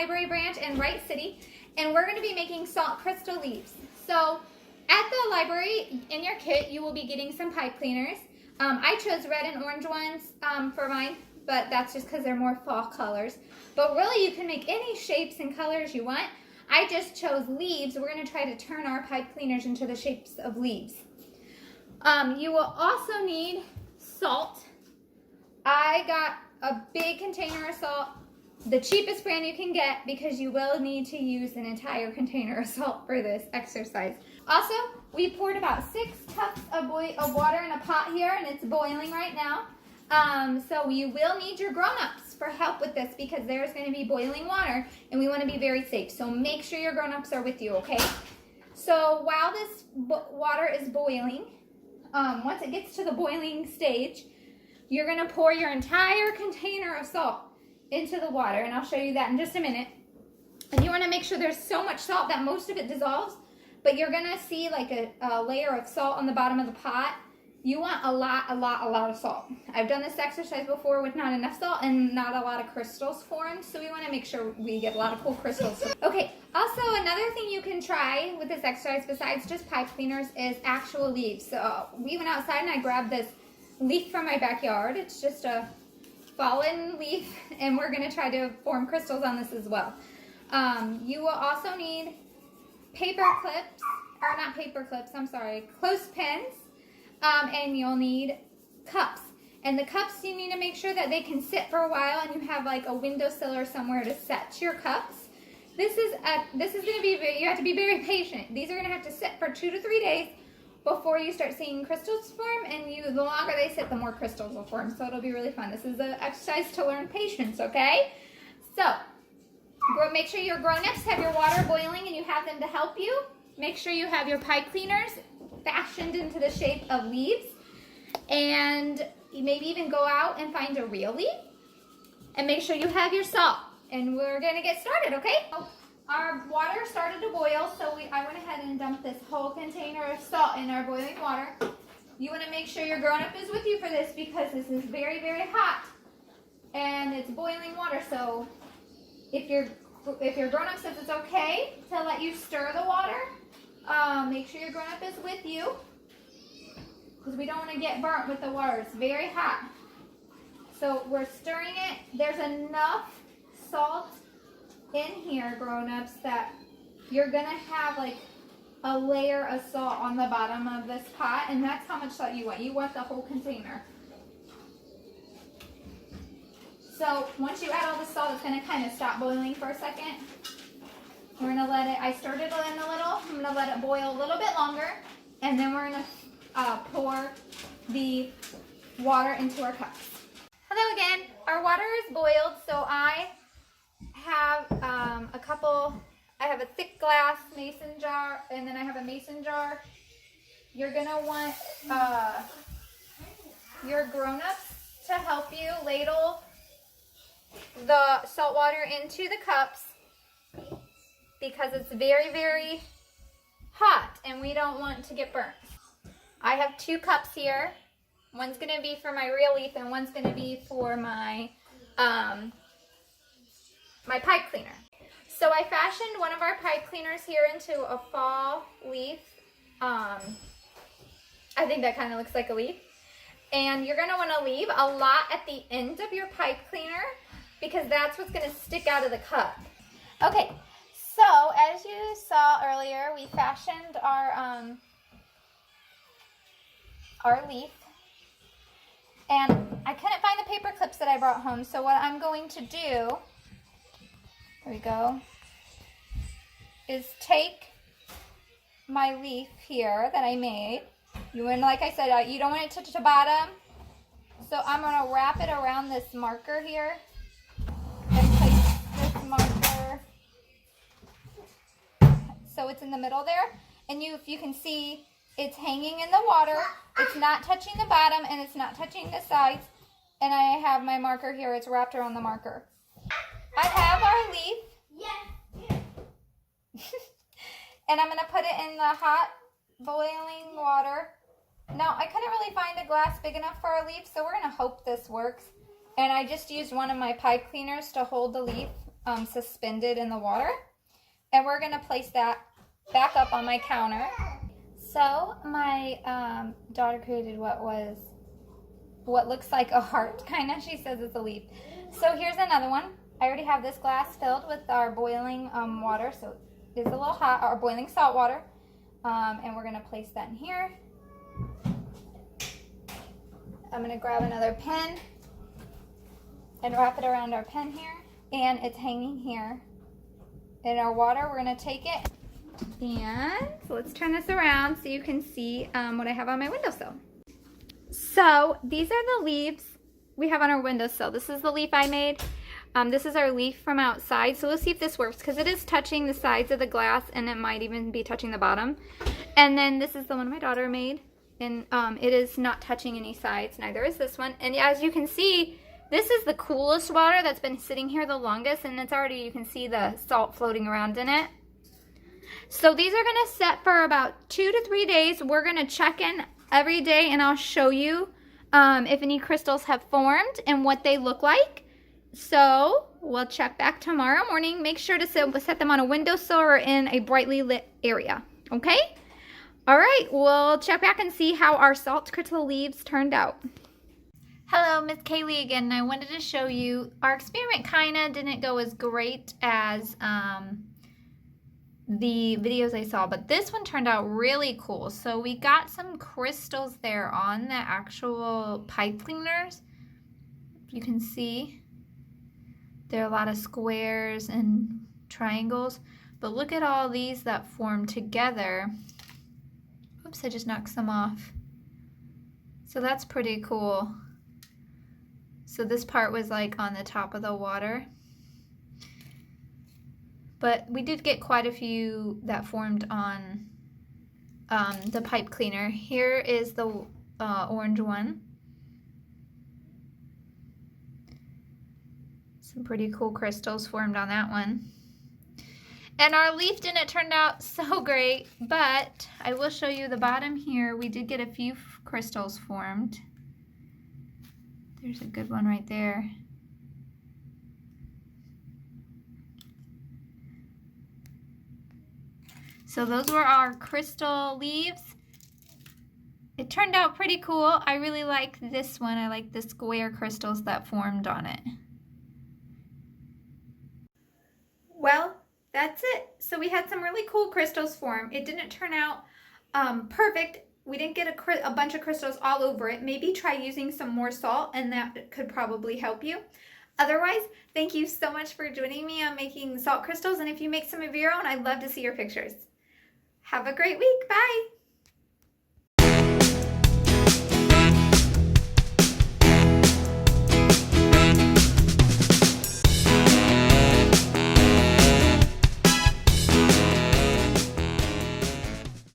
Library branch in Wright City, and we're going to be making salt crystal leaves. So at the library, in your kit, you will be getting some pipe cleaners. I chose red and orange ones for mine, but that's just because they're more fall colors. But really, you can make any shapes and colors you want. I just chose leaves. We're going to try to turn our pipe cleaners into the shapes of leaves. You will also need salt. I got a big container of salt, the cheapest brand you can get, because you will need to use an entire container of salt for this exercise. Also, we poured about 6 cups of water in a pot here, and it's boiling right now. So you will need your grown-ups for help with this, because there's going to be boiling water, and we want to be very safe. So make sure your grown-ups are with you, okay? So while this water is boiling, once it gets to the boiling stage, you're going to pour your entire container of salt into the water, and I'll show you that in just a minute. And you want to make sure there's so much salt that most of it dissolves, but you're going to see like a layer of salt on the bottom of the pot. You want a lot of salt. I've done this exercise before with not enough salt and not a lot of crystals formed, so we want to make sure we get a lot of cool crystals. Okay, also another thing you can try with this exercise besides just pipe cleaners is actual leaves. So we went outside and I grabbed this leaf from my backyard. It's just a fallen leaf, and we're going to try to form crystals on this as well. You will also need clothespins, and you'll need cups. And the cups, you need to make sure that they can sit for a while, and you have like a windowsill or somewhere to set your cups. This is going to be, you have to be very patient. These are going to have to sit for 2 to 3 days before you start seeing crystals form, and the longer they sit, the more crystals will form. So it'll be really fun. This is an exercise to learn patience, okay? So make sure your grown-ups have your water boiling and you have them to help you. Make sure you have your pipe cleaners fashioned into the shape of leaves, and you maybe even go out and find a real leaf, and make sure you have your salt. And we're going to get started, okay? Our water started to boil, so I went ahead and dumped this whole container of salt in our boiling water. You want to make sure your grown-up is with you for this, because this is very, very hot, and it's boiling water. So if your grown-up says it's okay to let you stir the water, make sure your grown-up is with you, because we don't want to get burnt with the water. It's very hot. So we're stirring it. There's enough salt in here, grown-ups, that you're gonna have like a layer of salt on the bottom of this pot, and that's how much salt you want. You want the whole container. So once you add all the salt, it's gonna kind of stop boiling for a second. We're gonna let it, I stirred it in a little, I'm gonna let it boil a little bit longer, and then we're gonna pour the water into our cups. Hello again. Our water is boiled, so I have I have a thick glass mason jar, and then I have a mason jar. You're gonna want your grown-ups to help you ladle the salt water into the cups, because it's very, very hot and we don't want to get burnt. I have 2 cups here. One's gonna be for my real leaf, and one's gonna be for my my pipe cleaner. So I fashioned one of our pipe cleaners here into a fall leaf. I think that kind of looks like a leaf. And you're going to want to leave a lot at the end of your pipe cleaner, because that's what's going to stick out of the cup. Okay, so as you saw earlier, we fashioned our leaf. And I couldn't find the paper clips that I brought home, so what I'm going to do, there we go, is take my leaf here that I made. You want, like I said, you don't want it to touch the bottom, so I'm going to wrap it around this marker here and place this marker so it's in the middle there. And if you can see, it's hanging in the water, it's not touching the bottom, and it's not touching the sides, and I have my marker here, it's wrapped around the marker. I have our leaf. And I'm going to put it in the hot boiling water. Now, I couldn't really find a glass big enough for our leaf, so we're going to hope this works. And I just used one of my pipe cleaners to hold the leaf suspended in the water. And we're going to place that back up on my counter. So my daughter created what looks like a heart, kind of. She says it's a leaf. So here's another one. I already have this glass filled with our boiling water, so it's a little hot, our boiling salt water. And we're going to place that in here. I'm going to grab another pen and wrap it around our pen here. And it's hanging here in our water. We're going to take it, and so let's turn this around so you can see what I have on my windowsill. So these are the leaves we have on our windowsill. This is the leaf I made. This is our leaf from outside. So we'll see if this works, because it is touching the sides of the glass, and it might even be touching the bottom. And then this is the one my daughter made, and it is not touching any sides. Neither is this one. And as you can see, this is the coolest water that's been sitting here the longest, and it's already, you can see the salt floating around in it. So these are going to set for about 2 to 3 days. We're going to check in every day, and I'll show you if any crystals have formed and what they look like. So we'll check back tomorrow morning. Make sure to set them on a windowsill or in a brightly lit area. Okay? All right, we'll check back and see how our salt crystal leaves turned out. Hello, Miss Kaylee again, and I wanted to show you our experiment kind of didn't go as great as the videos I saw, but this one turned out really cool. So we got some crystals there on the actual pipe cleaners. You can see there are a lot of squares and triangles, but look at all these that form together. Oops, I just knocked some off. So that's pretty cool. So this part was like on the top of the water. But we did get quite a few that formed on the pipe cleaner. Here is the orange one. Some pretty cool crystals formed on that one. And our leaf didn't turn out so great, but I will show you the bottom here. We did get a few crystals formed. There's a good one right there. So those were our crystal leaves. It turned out pretty cool. I really like this one. I like the square crystals that formed on it. Well, that's it. So we had some really cool crystals form. It didn't turn out perfect. We didn't get a bunch of crystals all over it. Maybe try using some more salt, and that could probably help you. Otherwise, thank you so much for joining me on making salt crystals. And if you make some of your own, I'd love to see your pictures. Have a great week. Bye.